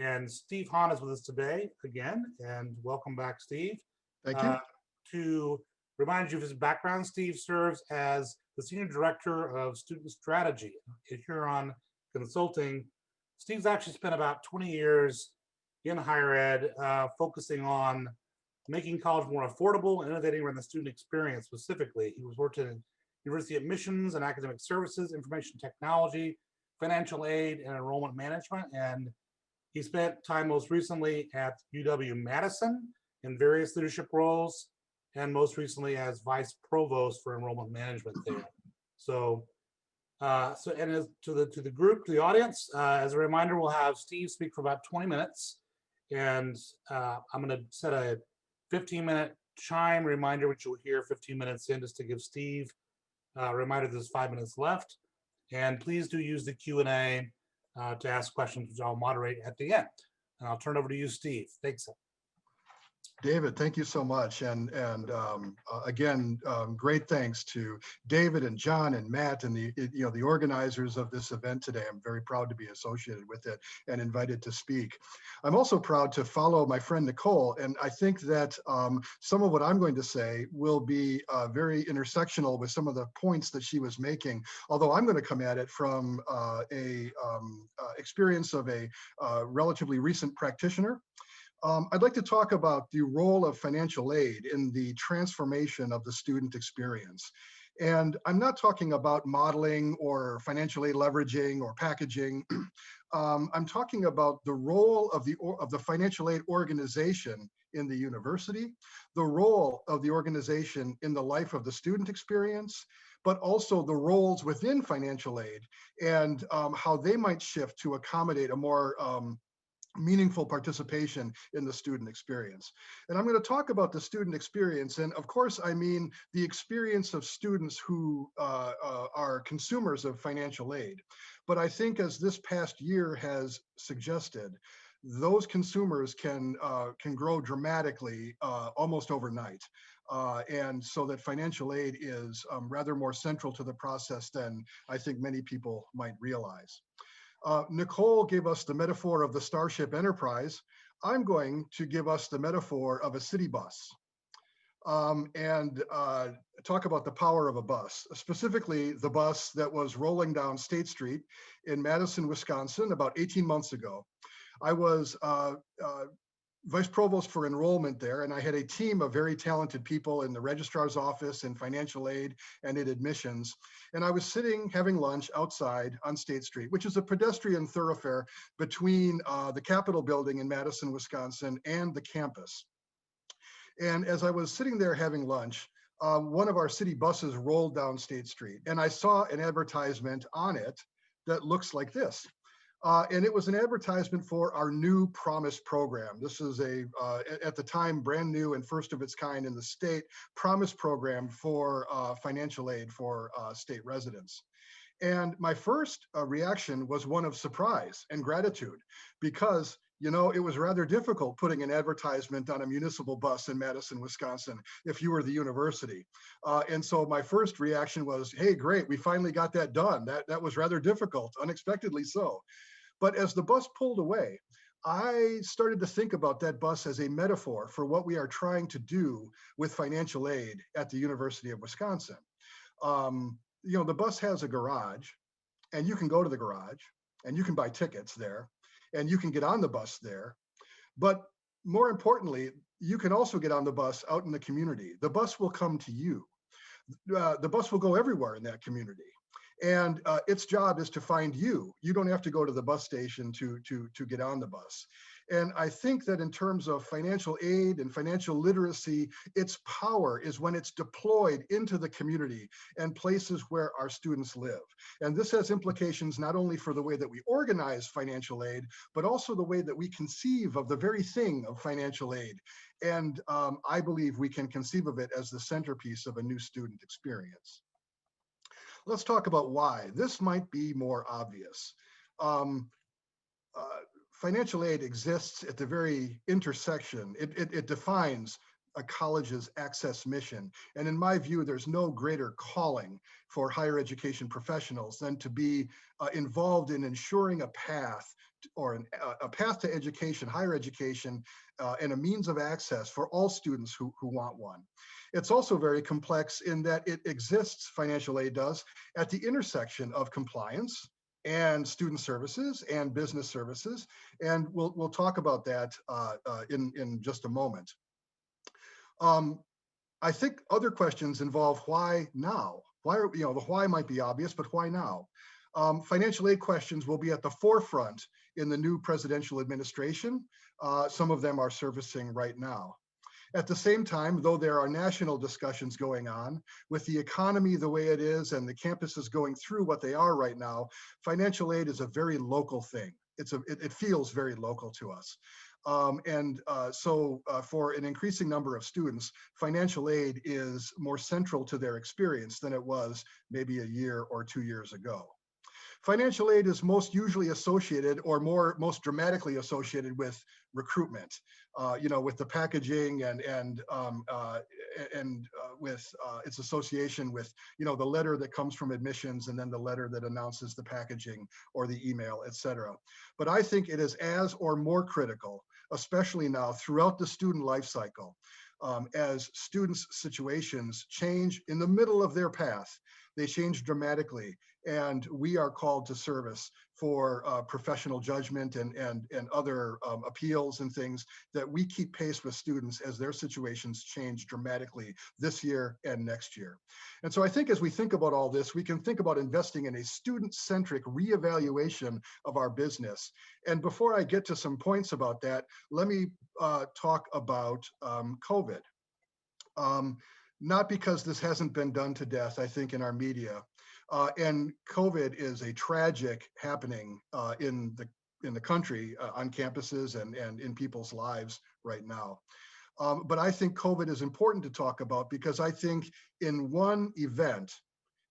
And Steve Hahn is with us today again, and welcome back, Steve. Thank you. To remind you of his background, Steve serves as the Senior Director of Student Strategy at Huron Consulting. Steve's actually spent about 20 years in higher ed, focusing on making college more affordable and innovating around the student experience specifically. He was worked in university admissions and academic services, information technology, financial aid, and enrollment management. And he spent time most recently at UW-Madison in various leadership roles, and most recently as vice provost for enrollment management there. So, and as to the group, to the audience, as a reminder, we'll have Steve speak for about 20 minutes, and I'm going to set a 15-minute chime reminder, which you'll hear 15 minutes in, just to give Steve a reminder there's 5 minutes left. And please do use the Q&A to ask questions, which I'll moderate at the end. And I'll turn it over to you, Steve. Thanks. David, thank you so much. And again, great thanks to David and John and Matt and the organizers of this event today. I'm very proud to be associated with it and invited to speak. I'm also proud to follow my friend Nicole, and I think that some of what I'm going to say will be very intersectional with some of the points that she was making, although I'm going to come at it from experience of a relatively recent practitioner. I'd like to talk about the role of financial aid in the transformation of the student experience. And I'm not talking about modeling or financial aid leveraging or packaging. I'm talking about the role of the financial aid organization in the university, the role of the organization in the life of the student experience, but also the roles within financial aid and how they might shift to accommodate a more meaningful participation in the student experience. And I'm going to talk about the student experience. And of course, I mean the experience of students who are consumers of financial aid. But I think as this past year has suggested, those consumers can grow dramatically almost overnight. And so that financial aid is rather more central to the process than I think many people might realize. Nicole gave us the metaphor of the Starship Enterprise. I'm going to give us the metaphor of a city bus and talk about the power of a bus, specifically the bus that was rolling down State Street in Madison, Wisconsin about 18 months ago. I was vice provost for enrollment there, and I had a team of very talented people in the registrar's office, in financial aid, and in admissions. And I was sitting having lunch outside on State Street, which is a pedestrian thoroughfare between the Capitol building in Madison, Wisconsin, and the campus. And as I was sitting there having lunch, one of our city buses rolled down State Street, and I saw an advertisement on it that looks like this. And it was an advertisement for our new Promise program. This is at the time, brand new and first of its kind in the state, Promise program for financial aid for state residents. And my first reaction was one of surprise and gratitude, because it was rather difficult putting an advertisement on a municipal bus in Madison, Wisconsin, if you were the university. And so my first reaction was, hey, great, we finally got that done. That was rather difficult, unexpectedly so. But as the bus pulled away, I started to think about that bus as a metaphor for what we are trying to do with financial aid at the University of Wisconsin. The bus has a garage, and you can go to the garage, and you can buy tickets there, and you can get on the bus there. But more importantly, you can also get on the bus out in the community. The bus will come to you. The bus will go everywhere in that community. And its job is to find you. You don't have to go to the bus station to get on the bus. And I think that in terms of financial aid and financial literacy, its power is when it's deployed into the community and places where our students live. And this has implications not only for the way that we organize financial aid, but also the way that we conceive of the very thing of financial aid. And I believe we can conceive of it as the centerpiece of a new student experience. Let's talk about why. This might be more obvious. Financial aid exists at the very intersection. It defines a college's access mission. And in my view, there's no greater calling for higher education professionals than to be involved in ensuring a path or a path to education, higher education, and a means of access for all students who want one. It's also very complex in that it exists, financial aid does, at the intersection of compliance and student services and business services. And we'll talk about that in just a moment. I think other questions involve why now? Why are, the why might be obvious, but why now? Financial aid questions will be at the forefront in the new presidential administration. Some of them are surfacing right now. At the same time, though there are national discussions going on, with the economy the way it is and the campuses going through what they are right now, financial aid is a very local thing. It feels very local to us. So for an increasing number of students, financial aid is more central to their experience than it was maybe a year or 2 years ago. Financial aid is most usually associated, or most dramatically associated, with recruitment, with the packaging and with its association with, the letter that comes from admissions and then the letter that announces the packaging or the email, et cetera. But I think it is as or more critical, especially now throughout the student life cycle, as students' situations change in the middle of their path. They change dramatically, and we are called to service for professional judgment and other appeals and things, that we keep pace with students as their situations change dramatically this year and next year. And so I think as we think about all this, we can think about investing in a student-centric reevaluation of our business. And before I get to some points about that, let me talk about COVID. Not because this hasn't been done to death, I think, in our media. And COVID is a tragic happening in the country, on campuses and in people's lives right now. But I think COVID is important to talk about because I think in one event,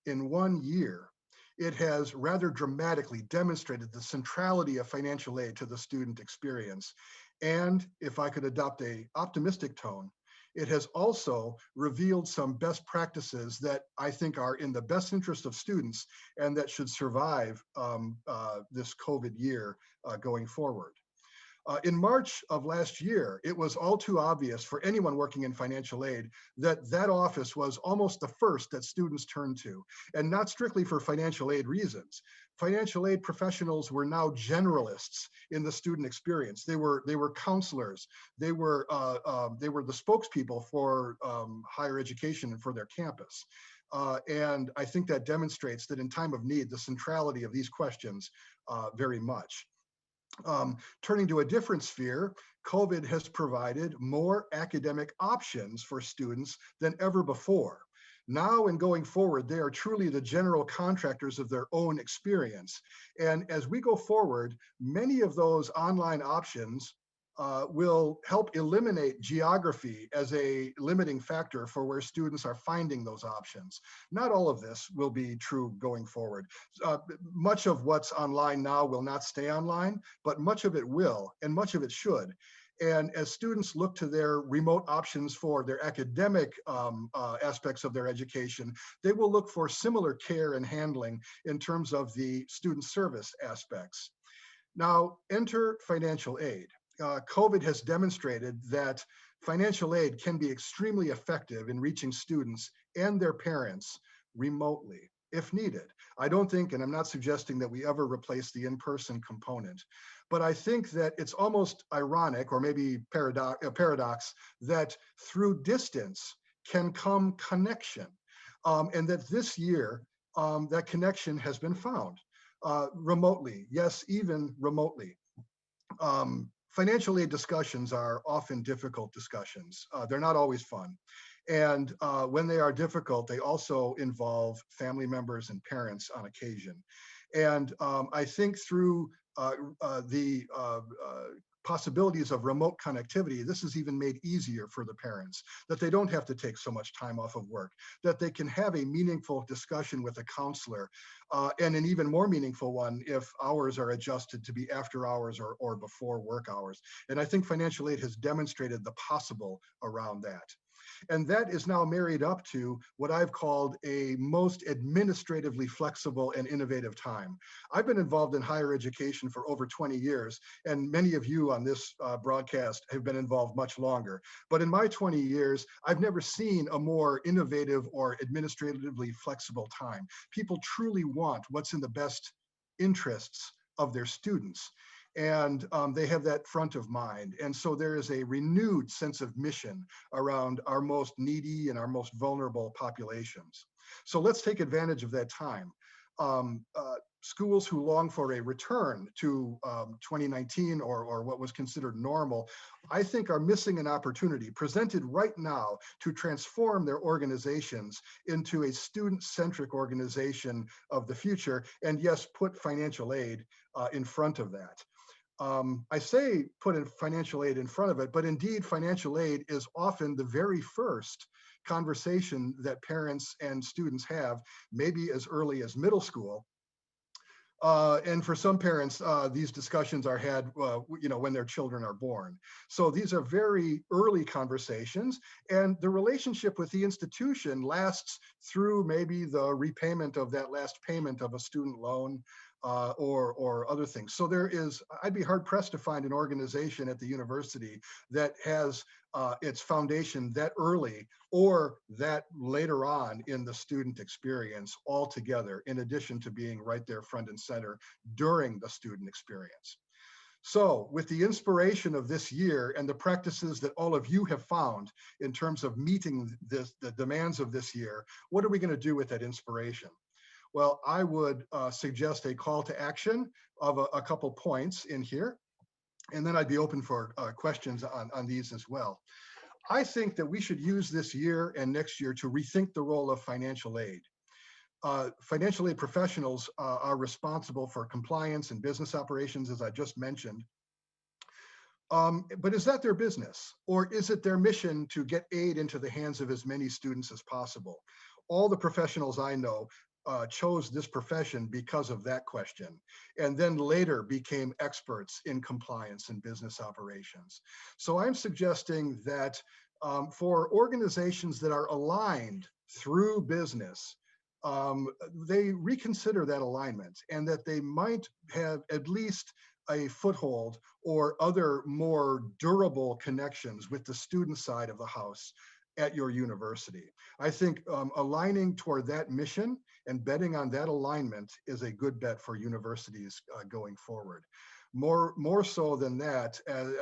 in 1 year, it has rather dramatically demonstrated the centrality of financial aid to the student experience. And if I could adopt an optimistic tone, it has also revealed some best practices that I think are in the best interest of students and that should survive this COVID year going forward. In March of last year, it was all too obvious for anyone working in financial aid that that office was almost the first that students turned to, and not strictly for financial aid reasons. Financial aid professionals were now generalists in the student experience. They were counselors. They were the spokespeople for higher education and for their campus. And I think that demonstrates that in time of need, the centrality of these questions very much. Turning to a different sphere, COVID has provided more academic options for students than ever before. Now and going forward, they are truly the general contractors of their own experience. And as we go forward, many of those online options will help eliminate geography as a limiting factor for where students are finding those options. Not all of this will be true going forward. Much of what's online now will not stay online, but much of it will, and much of it should. And as students look to their remote options for their academic aspects of their education, they will look for similar care and handling in terms of the student service aspects. Now, enter financial aid. COVID has demonstrated that financial aid can be extremely effective in reaching students and their parents remotely, if needed. I don't think, and I'm not suggesting that we ever replace the in-person component, but I think that it's almost ironic, or maybe a paradox, that through distance can come connection, and that this year that connection has been found remotely, yes, even remotely. Financial aid discussions are often difficult discussions. They're not always fun. And when they are difficult, they also involve family members and parents on occasion. And I think through the possibilities of remote connectivity, this is even made easier for the parents, that they don't have to take so much time off of work, that they can have a meaningful discussion with a counselor, and an even more meaningful one if hours are adjusted to be after hours or before work hours. And I think financial aid has demonstrated the possible around that. And that is now married up to what I've called a most administratively flexible and innovative time. I've been involved in higher education for over 20 years, and many of you on this broadcast have been involved much longer. But in my 20 years, I've never seen a more innovative or administratively flexible time. People truly want what's in the best interests of their students. And they have that front of mind. And so there is a renewed sense of mission around our most needy and our most vulnerable populations. So let's take advantage of that time. Schools who long for a return to 2019 or what was considered normal, I think are missing an opportunity presented right now to transform their organizations into a student-centric organization of the future, and yes, put financial aid in front of that. I say put in financial aid in front of it, but indeed financial aid is often the very first conversation that parents and students have, maybe as early as middle school. And for some parents, these discussions are had, when their children are born. So these are very early conversations, and the relationship with the institution lasts through maybe the repayment of that last payment of a student loan, or other things. So I'd be hard pressed to find an organization at the university that has its foundation that early or that later on in the student experience altogether, in addition to being right there front and center during the student experience. So with the inspiration of this year and the practices that all of you have found in terms of meeting the demands of this year, what are we going to do with that inspiration? Well, I would suggest a call to action of a couple points in here, and then I'd be open for questions on these as well. I think that we should use this year and next year to rethink the role of financial aid. Financial aid professionals are responsible for compliance and business operations, as I just mentioned. But is that their business? Or is it their mission to get aid into the hands of as many students as possible? All the professionals I know chose this profession because of that question, and then later became experts in compliance and business operations. So I'm suggesting that for organizations that are aligned through business, they reconsider that alignment, and that they might have at least a foothold or other more durable connections with the student side of the house at your university. I think aligning toward that mission and betting on that alignment is a good bet for universities going forward. More so than that,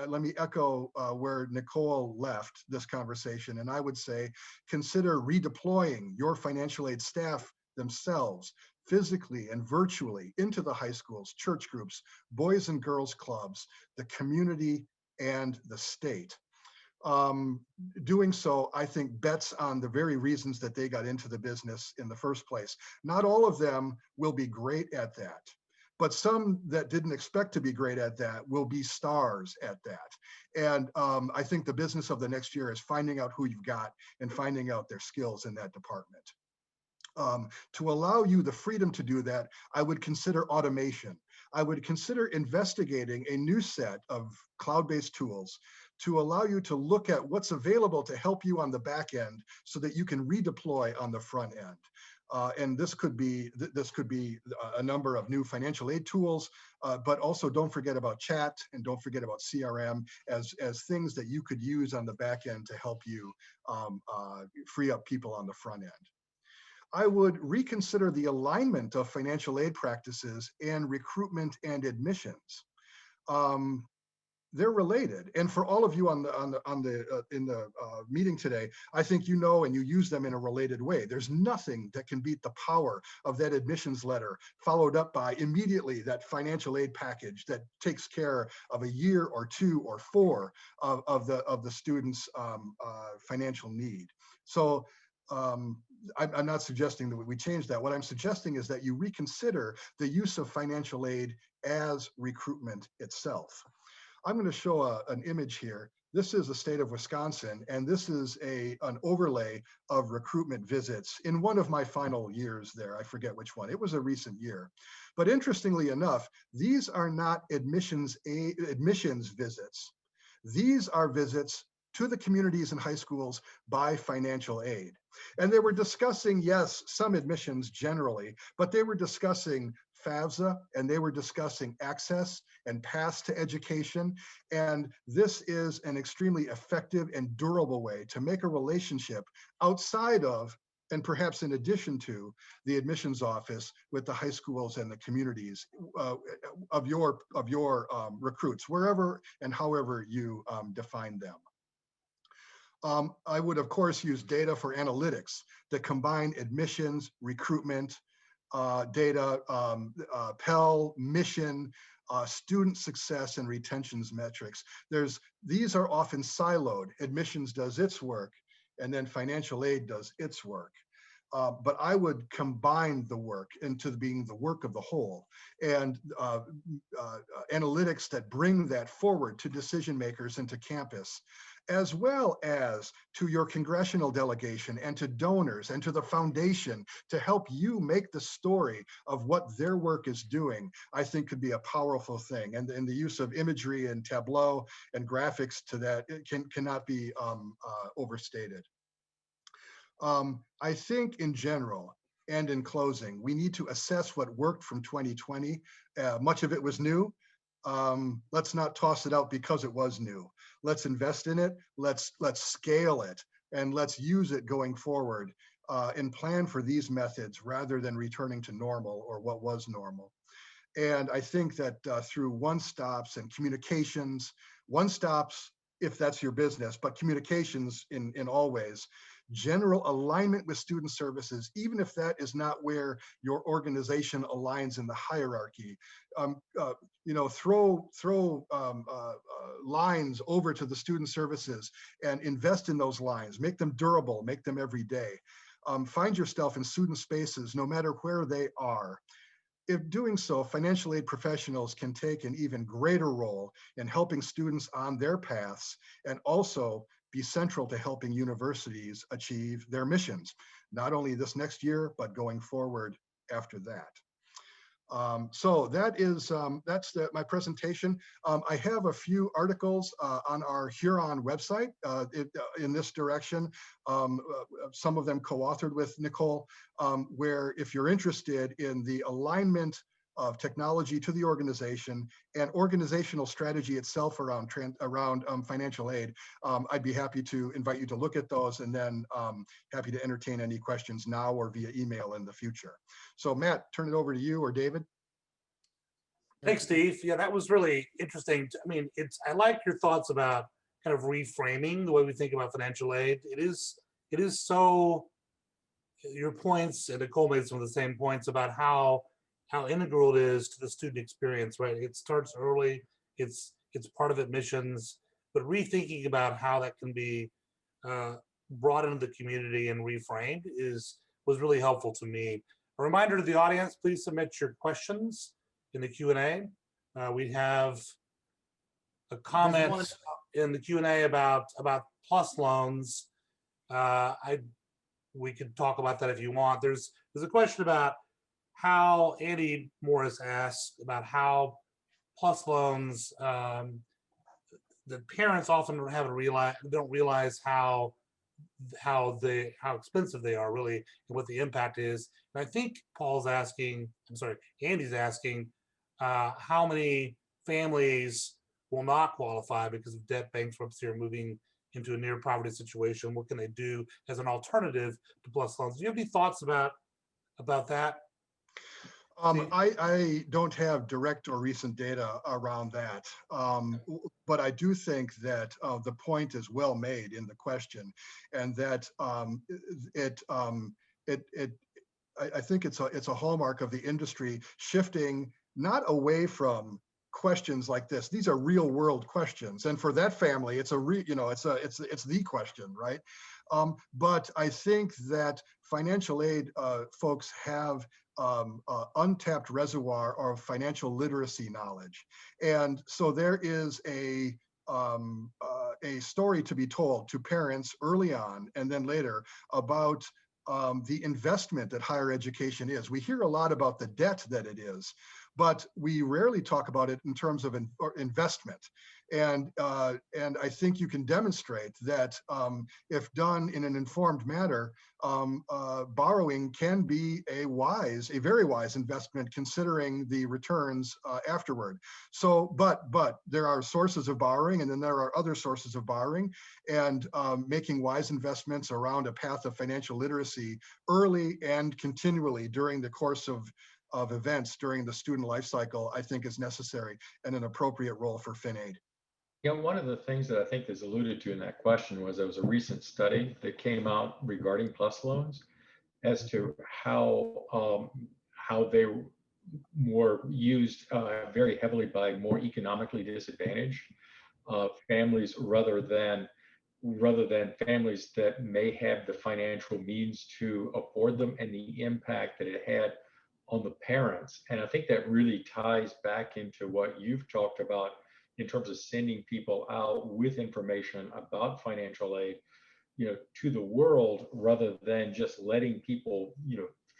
let me echo where Nicole left this conversation, and I would say consider redeploying your financial aid staff themselves physically and virtually into the high schools, church groups, boys and girls clubs, the community, and the state. Doing so, I think, bets on the very reasons that they got into the business in the first place. Not all of them will be great at that, but some that didn't expect to be great at that will be stars at that. And I think the business of the next year is finding out who you've got and finding out their skills in that department. To allow you the freedom to do that, I would consider automation. I would consider investigating a new set of cloud-based tools to allow you to look at what's available to help you on the back end so that you can redeploy on the front end. And this could be a number of new financial aid tools, but also don't forget about chat and don't forget about CRM as things that you could use on the back end to help you free up people on the front end. I would reconsider the alignment of financial aid practices and recruitment and admissions. They're related, and for all of you in the meeting today, I think you know and you use them in a related way. There's nothing that can beat the power of that admissions letter, followed up by immediately that financial aid package that takes care of a year or two or four of the student's financial need. So. I'm not suggesting that we change that. What I'm suggesting is that you reconsider the use of financial aid as recruitment itself. I'm going to show an image here. This is the state of Wisconsin, and this is an overlay of recruitment visits in one of my final years there. I forget which one. It was a recent year. But interestingly enough, these are not admissions visits. These are visits to the communities and high schools by financial aid. And they were discussing, yes, some admissions generally, but they were discussing FAFSA, and they were discussing access and paths to education. And this is an extremely effective and durable way to make a relationship outside of, and perhaps in addition to, the admissions office with the high schools and the communities of your recruits, wherever and however you define them. I would, of course, use data for analytics that combine admissions, recruitment, data, Pell, mission, student success, and retentions metrics. These are often siloed. Admissions does its work, and then financial aid does its work. But I would combine the work into being the work of the whole, and analytics that bring that forward to decision makers and to campus, as well as to your congressional delegation and to donors and to the foundation to help you make the story of what their work is doing, I think could be a powerful thing. And the use of imagery and Tableau and graphics to that, it cannot be overstated. I think in general and in closing, we need to assess what worked from 2020. Much of it was new. Let's not toss it out because it was new. Let's invest in it. Let's scale it, and let's use it going forward and plan for these methods rather than returning to normal or what was normal. And I think that through one-stops and communications, one-stops if that's your business, but communications in all ways, general alignment with student services, even if that is not where your organization aligns in the hierarchy. Throw lines over to the student services and invest in those lines, make them durable, make them every day. Find yourself in student spaces, no matter where they are. If doing so, financial aid professionals can take an even greater role in helping students on their paths and also be central to helping universities achieve their missions, not only this next year, but going forward after that. So that's my presentation. I have a few articles on our Huron website in this direction, some of them co-authored with Nicole, where if you're interested in the alignment of technology to the organization and organizational strategy itself around financial aid, I'd be happy to invite you to look at those, and then happy to entertain any questions now or via email in the future. So Matt, turn it over to you or David. Thanks, Steve. Yeah, that was really interesting. I mean, I like your thoughts about kind of reframing the way we think about financial aid. It is so, your points, and Nicole made some of the same points about how integral it is to the student experience, right? It starts early, it's part of admissions, but rethinking about how that can be brought into the community and reframed was really helpful to me. A reminder to the audience, please submit your questions in the Q&A. We have a comment in the Q&A about PLUS loans. We could talk about that if you want. There's a question about how Andy Morris asked about how PLUS loans, the parents often don't realize how expensive they are really and what the impact is. And I think Andy's asking how many families will not qualify because of debt, bankruptcy, or moving into a near poverty situation. What can they do as an alternative to PLUS loans? Do you have any thoughts about that? I don't have direct or recent data around that, but I do think that the point is well made in the question, and that I think it's a hallmark of the industry shifting not away from questions like this. These are real world questions, and for that family, it's the question, right? But I think that financial aid folks have untapped reservoir of financial literacy knowledge. And so there is a story to be told to parents early on and then later about the investment that higher education is. We hear a lot about the debt that it is, but we rarely talk about it in terms of investment. And I think you can demonstrate that if done in an informed manner, borrowing can be a very wise investment considering the returns afterward. So, but there are sources of borrowing, and then there are other sources of borrowing, and making wise investments around a path of financial literacy early and continually during the course of events during the student life cycle, I think is necessary and an appropriate role for FinAid. Yeah, one of the things that I think is alluded to in that question was there was a recent study that came out regarding PLUS loans as to how they were used very heavily by more economically disadvantaged families rather than families that may have the financial means to afford them, and the impact that it had on the parents. And I think that really ties back into what you've talked about in terms of sending people out with information about financial aid, to the world, rather than just letting people,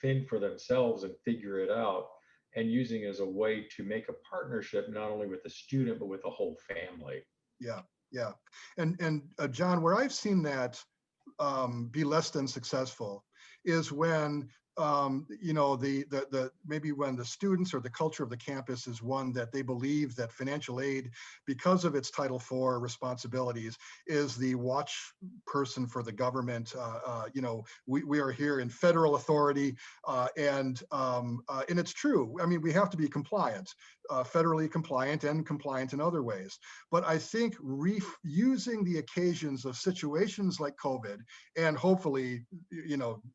fend for themselves and figure it out, and using it as a way to make a partnership, not only with the student, but with the whole family. Yeah. And John, where I've seen that be less than successful is when the maybe when the students or the culture of the campus is one that they believe that financial aid, because of its Title IV responsibilities, is the watch person for the government. We are here in federal authority, and it's true. I mean, we have to be compliant, federally compliant and compliant in other ways. But I think using the occasions of situations like COVID, and hopefully,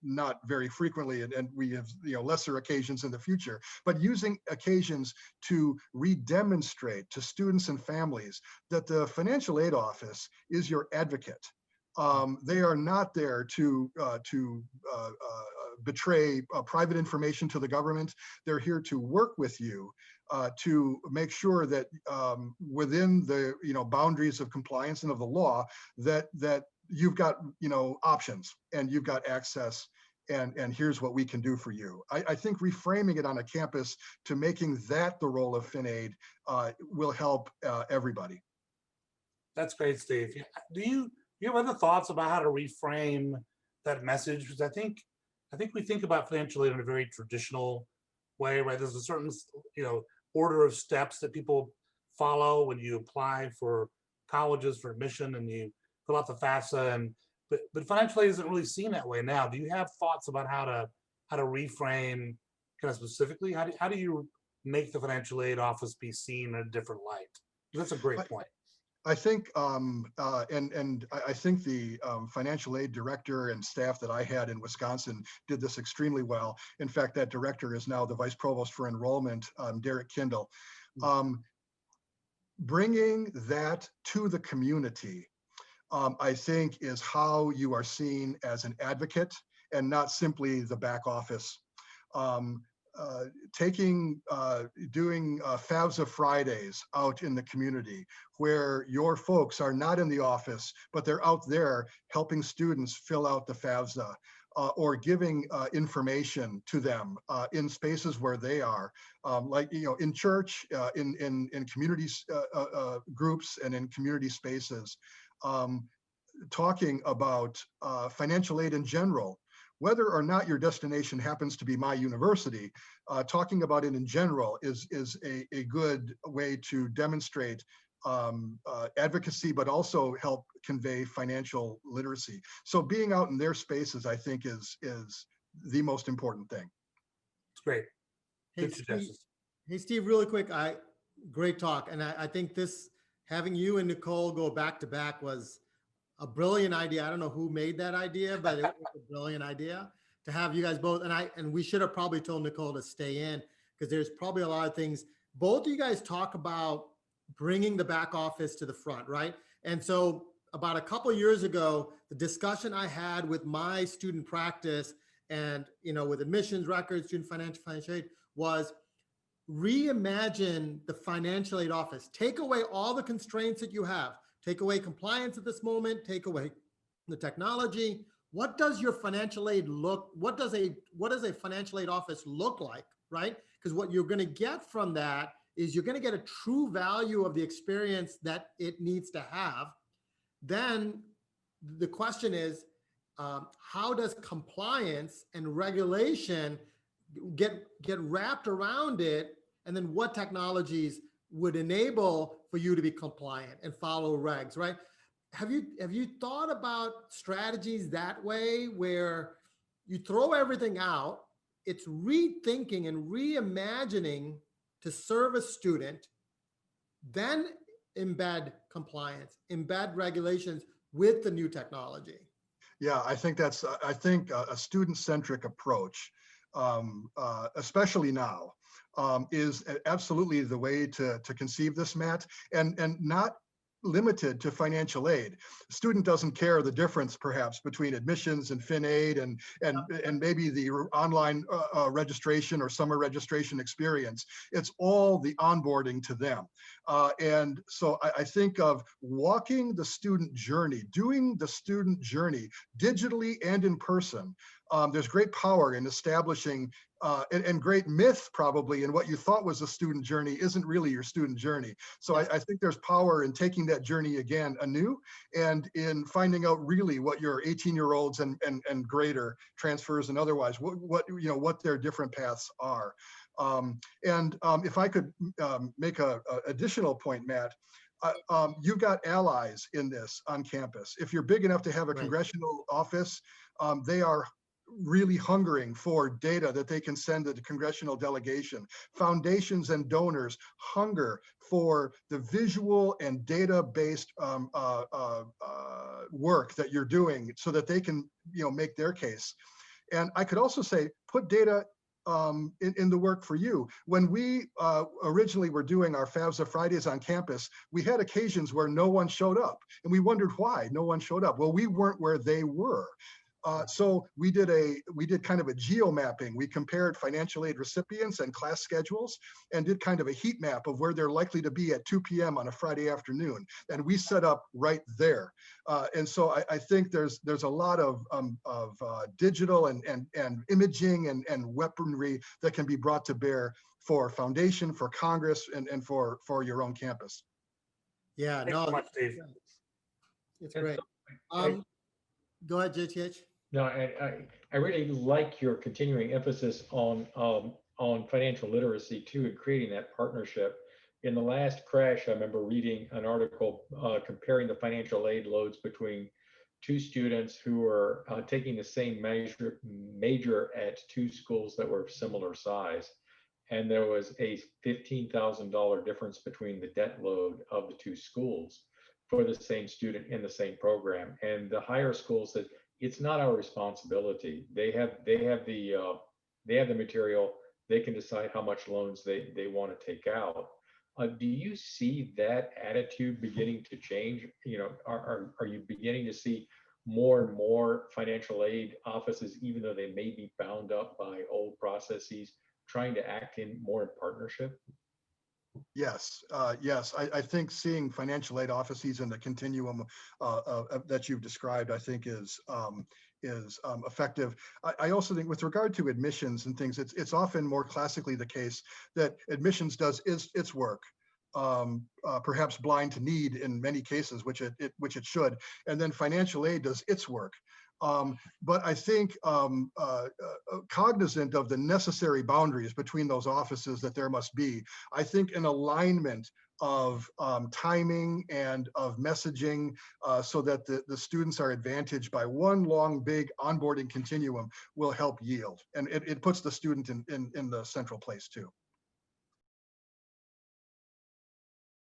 not very frequently, and we have lesser occasions in the future, but using occasions to redemonstrate to students and families that the financial aid office is your advocate. They are not there to betray private information to the government. They're here to work with you to make sure that within the boundaries of compliance and of the law, that you've got options and you've got access. And here's what we can do for you. I think reframing it on a campus to making that the role of FinAid will help everybody. That's great, Steve. Do you have other thoughts about how to reframe that message? Because I think we think about financial aid in a very traditional way, right? There's a certain order of steps that people follow when you apply for colleges for admission, and you fill out the FAFSA, but financial aid isn't really seen that way now. Do you have thoughts about how to reframe kind of specifically? How do you make the financial aid office be seen in a different light? That's a great point. I think, and I think the financial aid director and staff that I had in Wisconsin did this extremely well. In fact, that director is now the vice provost for enrollment, Derek Kindle. Bringing that to the community, I think, is how you are seen as an advocate and not simply the back office. Doing FAFSA Fridays out in the community where your folks are not in the office, but they're out there helping students fill out the FAFSA, or giving information to them in spaces where they are, like in church, in communities, groups, and in community spaces, talking about financial aid in general. Whether or not your destination happens to be my university, talking about it in general is a good way to demonstrate advocacy, but also help convey financial literacy. So being out in their spaces, I think, is the most important thing. It's great. Hey, Steve, really quick, great talk. And I think having you and Nicole go back to back was a brilliant idea. I don't know who made that idea, but it was a brilliant idea to have you guys both. And we should have probably told Nicole to stay in, because there's probably a lot of things. Both of you guys talk about bringing the back office to the front, right? And so about a couple of years ago, the discussion I had with my student practice and, with admissions records, student financial aid, was reimagine the financial aid office. Take away all the constraints that you have. Take away compliance at this moment. Take away the technology. What does your financial aid look? What does a financial aid office look like, right? Because what you're going to get from that is you're going to get a true value of the experience that it needs to have. Then the question is, how does compliance and regulation get wrapped around it? And then what technologies would enable for you to be compliant and follow regs, right? Have you thought about strategies that way, where you throw everything out, it's rethinking and reimagining to serve a student, then embed compliance, embed regulations with the new technology? Yeah, I think that's a student-centric approach, especially now, is absolutely the way to conceive this, Matt, and not limited to financial aid. The student doesn't care the difference perhaps between admissions and fin aid and maybe the online registration or summer registration experience. It's all the onboarding to them. And so I think of walking the student journey, doing the student journey digitally and in person. There's great power in establishing and great myth probably in what you thought was a student journey isn't really your student journey. So I think there's power in taking that journey again anew and in finding out really what your 18-year-olds and greater, transfers and otherwise, what their different paths are. If I could make a additional point, Matt, you've got allies in this on campus. If you're big enough to have a congressional office, they are really hungering for data that they can send to the congressional delegation. Foundations and donors hunger for the visual and data-based work that you're doing so that they can, make their case. And I could also say, put data in the work for you. When we originally were doing our FAFSA Fridays on campus, we had occasions where no one showed up, and we wondered why no one showed up. Well, we weren't where they were. So we did kind of a geo mapping. We compared financial aid recipients and class schedules and did kind of a heat map of where they're likely to be at 2 p.m. on a Friday afternoon. And we set up right there. And so I think there's a lot of digital and imaging and weaponry that can be brought to bear for foundation, for Congress, and for your own campus. Yeah, Thanks so much, Steve. It's great. Go ahead, JTH. No, I really like your continuing emphasis on financial literacy too, and creating that partnership. In the last crash, I remember reading an article comparing the financial aid loads between two students who were taking the same major at two schools that were similar size. And there was a $15,000 difference between the debt load of the two schools for the same student in the same program. And the higher schools said, it's not our responsibility. They have the material. They can decide how much loans they want to take out. Do you see that attitude beginning to change? Are you beginning to see more and more financial aid offices, even though they may be bound up by old processes, trying to act more in partnership? Yes, yes. I think seeing financial aid offices in the continuum that you've described, I think is effective. I also think with regard to admissions and things, it's often more classically the case that admissions does its work, perhaps blind to need in many cases, which it should, and then financial aid does its work. But I think cognizant of the necessary boundaries between those offices that there must be, I think an alignment of timing and of messaging so that the students are advantaged by one long, big onboarding continuum will help yield. And it puts the student in the central place too.